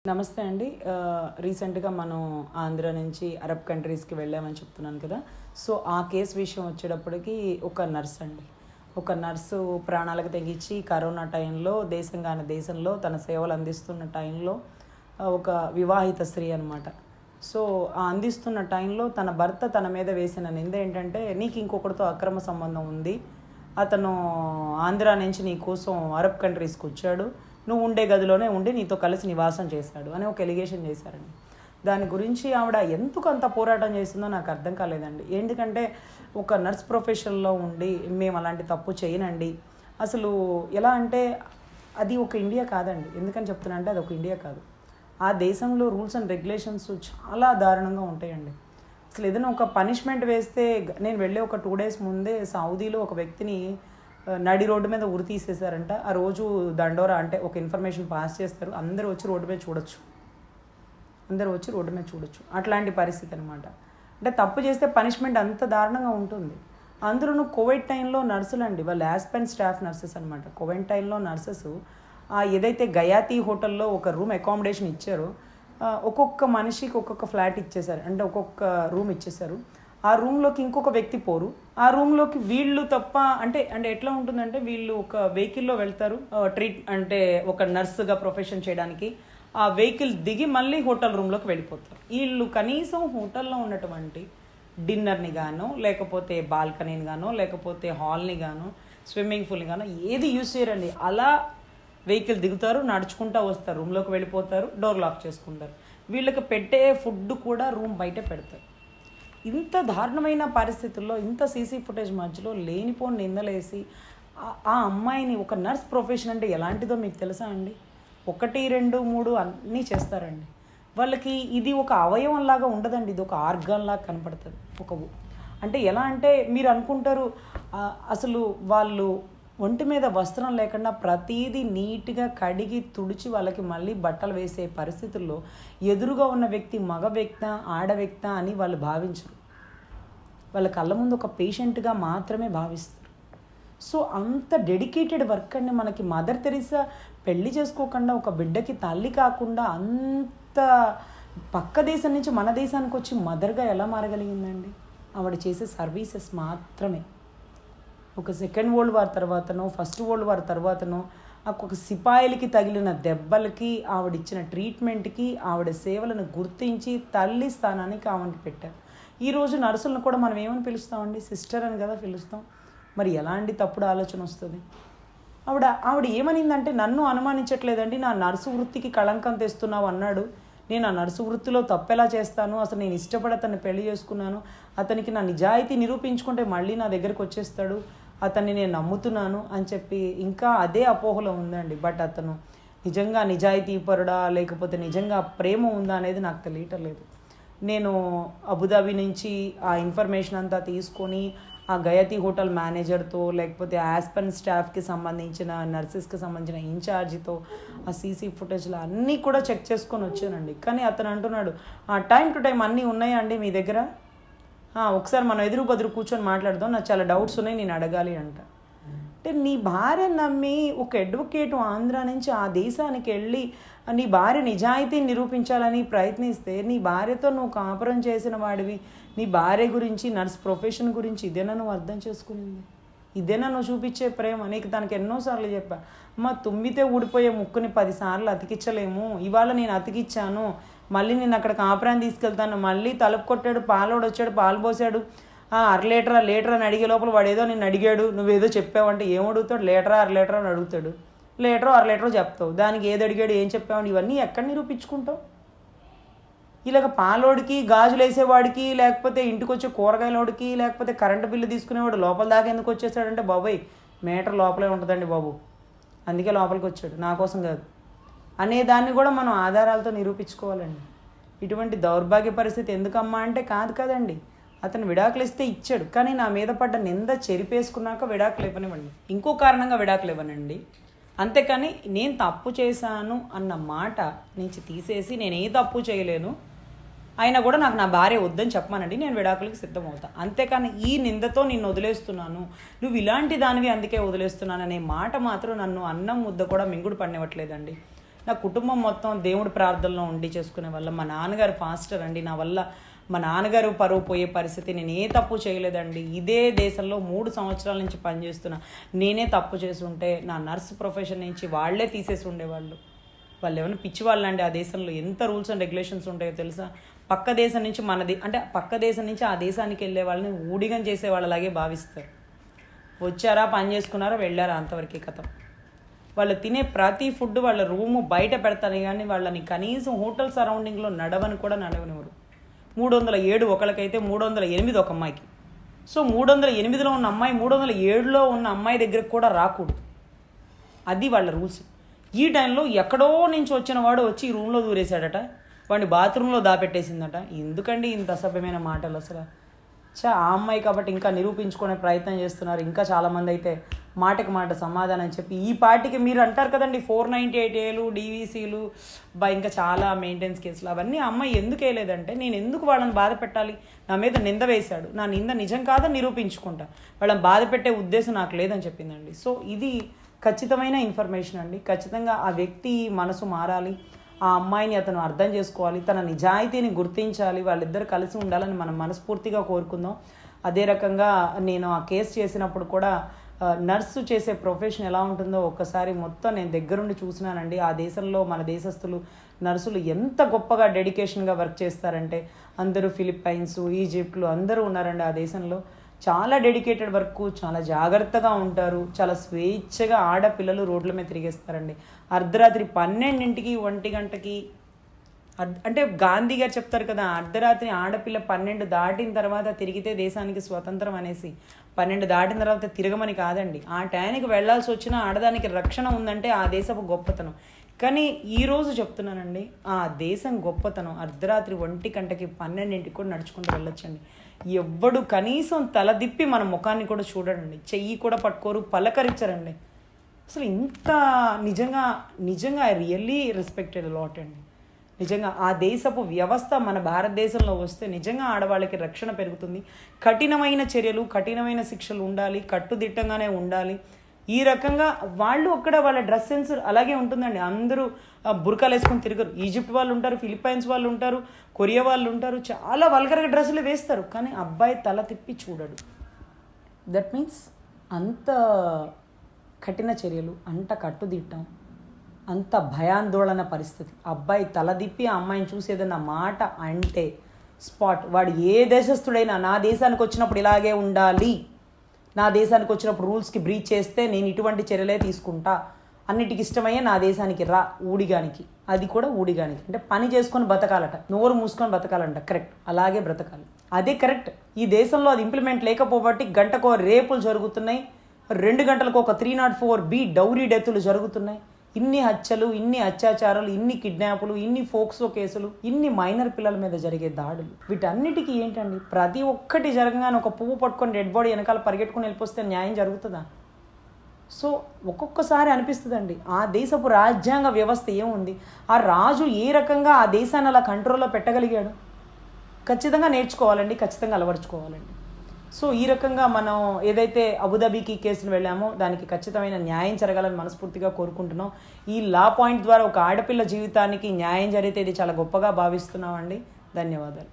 నమస్తే అండి. రీసెంట్‌గా మనం ఆంధ్ర నుంచి అరబ్ కంట్రీస్‌కి వెళ్ళామని చెప్తున్నాను కదా! సో, ఆ కేస్ విషయం వచ్చేటప్పటికి ఒక నర్స్ అండి. ఒక నర్సు ప్రాణాలకు తెగించి కరోనా టైంలో దేశంగాని దేశంలో తన సేవలు అందిస్తున్న టైంలో ఒక వివాహిత స్త్రీ అనమాట. సో, ఆ అందిస్తున్న టైంలో తన భర్త తన మీద వేసిన నింద ఏంటంటే, "నీకు ఇంకొకడితో అక్రమ సంబంధం ఉంది. అతను ఆంధ్ర నుంచి నీ కోసం అరబ్ కంట్రీస్‌కి వచ్చాడు. నువ్వు ఉండే గదిలోనే ఉండి నీతో కలిసి నివాసం చేశాడు" అని ఒక ఎలిగేషన్ చేశారండి. దాని గురించి ఆవిడ ఎందుకు అంత పోరాటం చేసిందో నాకు అర్థం కాలేదండి. ఎందుకంటే ఒక నర్స్ ప్రొఫెషన్‌లో ఉండి మేము అలాంటి తప్పు చేయనండి. అసలు ఎలా అంటే అది ఒక ఇండియా కాదండి. ఎందుకని చెప్తున్నా అంటే అది ఒక ఇండియా కాదు. ఆ దేశంలో రూల్స్ అండ్ రెగ్యులేషన్స్ చాలా దారుణంగా ఉంటాయండి. అసలు ఏదైనా ఒక పనిష్మెంట్ వేస్తే నేను వెళ్ళే ఒక 2 డేస్ ముందే సౌదీలో ఒక వ్యక్తిని నడి రోడ్డు మీద ఉరి తీసేశారంట. ఆ రోజు దండోరా అంటే ఒక ఇన్ఫర్మేషన్ పాస్ చేస్తారు. అందరూ వచ్చి రోడ్డు మీద చూడొచ్చు. అట్లాంటి పరిస్థితి అనమాట. అంటే తప్పు చేస్తే పనిష్మెంట్ అంత దారుణంగా ఉంటుంది. అందులోనూ కోవిడ్ టైంలో నర్సులండి, వాళ్ళు యాస్పెన్ స్టాఫ్ నర్సెస్ అనమాట. కోవిడ్ టైంలో నర్సెస్ ఏదైతే గయాతి హోటల్లో ఒక రూమ్ అకామిడేషన్ ఇచ్చారో ఒక్కొక్క మనిషికి ఒక్కొక్క ఫ్లాట్ ఇచ్చేశారు. అంటే ఒక్కొక్క రూమ్ ఇచ్చేశారు. ఆ రూమ్లోకి ఇంకొక వ్యక్తి పోరు. ఆ రూమ్లోకి వీళ్ళు తప్ప అంటే అంటే ఎట్లా ఉంటుందంటే వీళ్ళు ఒక వెహికల్లో వెళ్తారు అంటే ఒక నర్సుగా ప్రొఫెషన్ చేయడానికి. ఆ వెహికల్ దిగి మళ్ళీ హోటల్ రూమ్లోకి వెళ్ళిపోతారు. వీళ్ళు కనీసం హోటల్లో ఉన్నటువంటి డిన్నర్ని గానో లేకపోతే బాల్కనీని గానో లేకపోతే హాల్ని గానో స్విమ్మింగ్ పూల్ని గానో ఏది యూజ్ చేయరండి. అలా వెహికల్ దిగుతారు, నడుచుకుంటూ వస్తారు, రూమ్లోకి వెళ్ళిపోతారు, డోర్ లాక్ చేసుకుంటారు. వీళ్ళకి పెట్టే ఫుడ్ కూడా రూమ్ బయటే పెడతారు. ఇంత దారుణమైన పరిస్థితుల్లో ఇంత సీసీ ఫుటేజ్ మధ్యలో లేనిపోని నిందలేసి ఆ అమ్మాయిని ఒక నర్స్ ప్రొఫెషన్ అంటే ఎలాంటిదో మీకు తెలుసా అండి? 1, 2, 3 అన్నీ చేస్తారండి. వాళ్ళకి ఇది ఒక అవయవంలాగా ఉండదండి. ఇది ఒక ఆర్గాన్లాగా కనపడుతుంది. అంటే ఎలా అంటే మీరు అనుకుంటారు అసలు వాళ్ళు ఒంటి మీద వస్త్రం లేకుండా ప్రతీదీ నీట్గా కడిగి తుడిచి వాళ్ళకి మళ్ళీ బట్టలు వేసే పరిస్థితుల్లో ఎదురుగా ఉన్న వ్యక్తి మగ వ్యక్త ఆడ వ్యక్త అని వాళ్ళు భావించరు. వాళ్ళ కళ్ళ ముందు ఒక పేషెంట్గా మాత్రమే భావిస్తారు. సో అంత డెడికేటెడ్ వర్క్ అండి. మనకి మదర్ తెరీసా పెళ్లి చేసుకోకుండా ఒక బిడ్డకి తల్లి కాకుండా అంత పక్క దేశం నుంచి మన దేశానికి వచ్చి మదర్గా ఎలా మారగలిగిందండి? ఆవిడ చేసే సర్వీసెస్ మాత్రమే. ఒక సెకండ్ వరల్డ్ వార్ తర్వాతనో ఫస్ట్ వరల్డ్ వార్ తర్వాతనో ఒక సిపాయిలకి తగిలిన దెబ్బలకి ఆవిడిచ్చిన ట్రీట్మెంట్కి ఆవిడ సేవలను గుర్తించి తల్లి స్థానానికి ఆవిడకి పెట్టారు. ఈరోజు నర్సులను కూడా మనం ఏమని పిలుస్తామండి? సిస్టర్ అని కదా పిలుస్తాం. మరి ఎలాంటి తప్పుడు ఆలోచన వస్తుంది? ఆవిడ ఏమనిందంటే, నన్ను అనుమానించట్లేదండి, నా నర్సు వృత్తికి కళంకం తెస్తున్నావు అన్నాడు. నేను ఆ నర్సు వృత్తిలో తప్పెలా చేస్తాను? అసలు నేను ఇష్టపడి అతన్ని పెళ్లి చేసుకున్నాను. అతనికి నా నిజాయితీ నిరూపించుకుంటే మళ్ళీ నా దగ్గరికి వచ్చేస్తాడు. అతన్ని నేను నమ్ముతున్నాను అని చెప్పి ఇంకా అదే అపోహలో ఉందండి. బట్ అతను నిజంగా నిజాయితీపరుడా లేకపోతే నిజంగా ప్రేమ ఉందా అనేది నాకు తెలియటం లేదు. నేను అబుదాబి నుంచి ఆ ఇన్ఫర్మేషన్ అంతా తీసుకొని ఆ గయతి హోటల్ మేనేజర్తో లేకపోతే యాస్పెన్ స్టాఫ్కి సంబంధించిన నర్సెస్కి సంబంధించిన ఇన్ఛార్జితో ఆ సీసీ ఫుటేజ్లో అన్నీ కూడా చెక్ చేసుకొని వచ్చానండి. కానీ అతను అంటున్నాడు, టైం టు టైం అన్నీ ఉన్నాయా అండి మీ దగ్గర? ఒకసారి మనం ఎదురు బదురు కూర్చొని మాట్లాడదాం, నాకు చాలా డౌట్స్ ఉన్నాయి, నేను అడగాలి అంట. అంటే నీ భార్య నమ్మి ఒక అడ్వకేట్ ఆంధ్ర నుంచి ఆ దేశానికి వెళ్ళి నీ భార్య నిజాయితీని నిరూపించాలని ప్రయత్నిస్తే నీ భార్యతో నువ్వు కాపురం చేసిన వాడివి, నీ భార్య గురించి నర్స్ ప్రొఫెషన్ గురించి ఇదేనా నువ్వు అర్థం చేసుకునింది? ఇదేనా నువ్వు చూపించే ప్రేమ? నీకు తనకి ఎన్నోసార్లు చెప్పా, తుమ్మితే ఊడిపోయే ముక్కుని 10 సార్లు అతికించలేము. ఇవాళ నేను అతికిచ్చాను, మళ్ళీ నేను అక్కడ కాపురాన్ని తీసుకెళ్తాను. మళ్ళీ తలుపు కొట్టాడు, పాలోడు వచ్చాడు, పాలు పోసాడు, 1/2 లీటర్ అని అడిగే లోపల వాడు ఏదో నిన్ను అడిగాడు, నువ్వేదో చెప్పావంటే ఏం అడుగుతాడు? 1 లీటర్ అని అడుగుతాడు. 1 లీటర్ చెప్తావు, దానికి ఏది అడిగాడు ఏం చెప్పావంటే ఇవన్నీ ఎక్కడ నిరూపించుకుంటావు? ఇలాగ పాలోడికి, గాజులు వేసేవాడికి, లేకపోతే ఇంటికి వచ్చే కూరగాయలోడికి, లేకపోతే కరెంటు బిల్లు తీసుకునేవాడు లోపల దాకా ఎందుకు వచ్చేసాడంటే, బాబాయ్ మీటర్ లోపలే ఉంటుందండి బాబు, అందుకే లోపలికి వచ్చాడు, నా కోసం కాదు అనేదాన్ని కూడా మనం ఆధారాలతో నిరూపించుకోవాలండి. ఇటువంటి దౌర్భాగ్య పరిస్థితి ఎందుకమ్మా అంటే కాదు కదండి, అతను విడాకులు ఇస్తే ఇచ్చాడు, కానీ నా మీద పడ్డ నింద చెరిపేసుకున్నాక విడాకులు ఇవ్వనివ్వండి, ఇంకో కారణంగా విడాకులు ఇవ్వనండి. అంతేకాని నేను తప్పు చేశాను అన్న మాట నుంచి తీసేసి నేను ఏ తప్పు చేయలేను అయినా కూడా నాకు నా భార్య వద్దని చెప్పమానండి, నేను విడాకులకి సిద్ధమవుతా. అంతేకాని ఈ నిందతో నిన్ను వదిలేస్తున్నాను, నువ్వు ఇలాంటి దానివి అందుకే వదిలేస్తున్నాను అనే మాట మాత్రం నన్ను అన్నం ముద్ద కూడా మింగుడు పడినివ్వట్లేదండి. నా కుటుంబం మొత్తం దేవుడి ప్రార్థనలో ఉండి చేసుకునే వల్ల, మా నాన్నగారు పాస్టర్ అండి, నా వల్ల మా నాన్నగారు పరువు పోయే పరిస్థితి, నేను ఏ తప్పు చేయలేదండి. ఇదే దేశంలో 3 సంవత్సరాల నుంచి పనిచేస్తున్నా, నేనే తప్పు చేసి ఉంటే నా నర్స్ ప్రొఫెషన్ నుంచి వాళ్ళే తీసేసి ఉండేవాళ్ళు. వాళ్ళు ఏమైనా పిచ్చి వాళ్ళండి. ఆ దేశంలో ఎంత రూల్స్ అండ్ రెగ్యులేషన్స్ ఉంటాయో తెలుసా. పక్క దేశం నుంచి అంటే పక్క దేశం నుంచి ఆ దేశానికి వెళ్ళే వాళ్ళని ఊడిగం చేసే వాళ్ళలాగే భావిస్తారు. వచ్చారా, పని చేసుకున్నారా, వెళ్ళారా, అంతవరకే కథం. వాళ్ళు తినే ప్రతి ఫుడ్ వాళ్ళ రూము బయట పెడతారు, కానీ వాళ్ళని కనీసం హోటల్ సరౌండింగ్లో నడవని కూడా నడవనివ్వరు. 307 ఒకరికైతే 308 ఒక అమ్మాయికి. సో 308లో ఉన్న అమ్మాయి 307లో ఉన్న అమ్మాయి దగ్గరకు కూడా రాకూడదు. అది వాళ్ళ రూల్స్. ఈ టైంలో ఎక్కడో నుంచి వచ్చిన వాడు వచ్చి ఈ రూమ్లో దూరేశాడట, వాడిని బాత్రూంలో దాపెట్టేసిందట. ఎందుకండి ఇంత అసభ్యమైన మాటలు అసలు. ఆ అమ్మాయి కాబట్టి ఇంకా నిరూపించుకునే ప్రయత్నం చేస్తున్నారు. ఇంకా చాలామంది అయితే మాటకి మాట సమాధానం చెప్పి ఈ పార్టీకి మీరు అంటారు కదండి 498Aలు, డీవీసీలు, ఇంకా చాలా మెయింటెనెన్స్ కేసులు, అవన్నీ అమ్మాయి ఎందుకు వేయలేదంటే, నేను ఎందుకు వాళ్ళని బాధ పెట్టాలి, నా మీద నింద వేశాడు, నా నింద నిజం కాదని నిరూపించుకుంటా, వాళ్ళని బాధ పెట్టే ఉద్దేశం నాకు లేదని చెప్పిందండి. సో ఇది ఖచ్చితమైన ఇన్ఫర్మేషన్ అండి. ఖచ్చితంగా ఆ వ్యక్తి మనసు మారాలి, ఆ అమ్మాయిని అతను అర్థం చేసుకోవాలి, తన నిజాయితీని గుర్తించాలి, వాళ్ళిద్దరు కలిసి ఉండాలని మనం మనస్ఫూర్తిగా కోరుకుందాం. అదే రకంగా నేను ఆ కేసు చేసినప్పుడు కూడా నర్సు చేసే ప్రొఫెషన్ ఎలా ఉంటుందో ఒక్కసారి మొత్తం నేను దగ్గరుండి చూసినానండి. ఆ దేశంలో మన దేశస్తులు నర్సులు ఎంత గొప్పగా డెడికేషన్గా వర్క్ చేస్తారంటే, అందరూ ఫిలిప్పైన్స్, ఈజిప్ట్లు అందరూ ఉన్నారండి ఆ దేశంలో. చాలా డెడికేటెడ్ వర్క్, చాలా జాగ్రత్తగా ఉంటారు, చాలా స్వేచ్ఛగా ఆడపిల్లలు రోడ్ల మీద తిరిగేస్తారండి. అర్ధరాత్రి 12ంటికి 1 గంటకి, అంటే గాంధీ గారు చెప్తారు కదా, అర్ధరాత్రి ఆడపిల్ల 12 దాటిన తర్వాత తిరిగితే దేశానికి స్వతంత్రం అనేసి. 12 దాటిన తర్వాత తిరగమని కాదండి. ఆ టైంకి వెళ్లాల్సి వచ్చినా ఆడదానికి రక్షణ ఉందంటే ఆ దేశపు గొప్పతనం. కానీ ఈరోజు చెప్తున్నానండి, ఆ దేశం గొప్పతనం అర్ధరాత్రి 1 గంటకి 12ంటికి కూడా నడుచుకుంటూ వెళ్ళొచ్చండి. ఎవ్వడు కనీసం తలదిప్పి మన ముఖాన్ని కూడా చూడడండి, చెయ్యి కూడా పట్టుకోరు, పలకరించరండి. అసలు ఇంత నిజంగా ఐ రియల్లీ రెస్పెక్టెడ్ లాట్ అండి. నిజంగా ఆ దేశపు వ్యవస్థ మన భారతదేశంలో వస్తే నిజంగా ఆడవాళ్ళకి రక్షణ పెరుగుతుంది. కఠినమైన చర్యలు, కఠినమైన శిక్షలు ఉండాలి, కట్టుదిట్టంగానే ఉండాలి. ఈ రకంగా వాళ్ళు అక్కడ వాళ్ళ డ్రెస్ సెన్స్ అలాగే ఉంటుందండి. అందరూ బుర్కాలు వేసుకొని తిరగరు. ఈజిప్ట్ వాళ్ళు ఉంటారు, ఫిలిప్పైన్స్ వాళ్ళు ఉంటారు, కొరియా వాళ్ళు ఉంటారు, చాలా వల్గర్గా డ్రెస్సులు వేస్తారు, కానీ అబ్బాయి తల తిప్పి చూడడు. దట్ మీన్స్ అంత కఠిన చర్యలు, అంత కట్టుదిట్టం, అంత భయాందోళన పరిస్థితి. అబ్బాయి తలదిప్పి ఆ అమ్మాయిని చూసేదన్న మాట అంటే స్పాట్. వాడు ఏ దేశస్తుడైనా నా దేశానికి వచ్చినప్పుడు ఇలాగే ఉండాలి, నా దేశానికి వచ్చినప్పుడు రూల్స్కి బ్రీచ్ చేస్తే నేను ఇటువంటి చర్యలే తీసుకుంటా, అన్నిటికి ఇష్టమయ్యే నా దేశానికి రా, ఊడిగానికి. అది కూడా ఊడిగానికి అంటే పని చేసుకొని బతకాలట, నోరు మూసుకొని బతకాలంట. కరెక్ట్, అలాగే బ్రతకాలి, అదే కరెక్ట్. ఈ దేశంలో అది ఇంప్లిమెంట్ లేకపోబట్టి గంటకో రేపులు జరుగుతున్నాయి, 2 గంటలకు ఒక 304B డౌరీ డెత్తులు జరుగుతున్నాయి. ఇన్ని హత్యలు, ఇన్ని అత్యాచారాలు, ఇన్ని కిడ్నాపులు, ఇన్ని ఫోక్సో కేసులు, ఇన్ని మైనర్ పిల్లల మీద జరిగే దాడులు, వీటన్నిటికీ ఏంటండి, ప్రతి ఒక్కటి జరగగానే ఒక పువ్వు పట్టుకొని డెడ్ బాడీ వెనకాల పరిగెట్టుకుని వెళ్ళిపోతే న్యాయం జరుగుతుందా? సో ఒక్కొక్కసారి అనిపిస్తుందండి, ఆ దేశపు రాజ్యాంగ వ్యవస్థ ఏముంది, ఆ రాజు ఏ రకంగా ఆ దేశాన్ని అలా కంట్రోల్లో పెట్టగలిగాడు? ఖచ్చితంగా నేర్చుకోవాలండి, ఖచ్చితంగా అలవర్చుకోవాలండి. సో ఈ రకంగా మనం ఏదైతే అబుదాబీకి కేసులు వెళ్ళామో దానికి ఖచ్చితమైన న్యాయం జరగాలని మనస్ఫూర్తిగా కోరుకుంటున్నాం. ఈ లా పాయింట్ ద్వారా ఒక ఆడపిల్ల జీవితానికి న్యాయం జరిగితే ఇది చాలా గొప్పగా భావిస్తున్నామండి. ధన్యవాదాలు.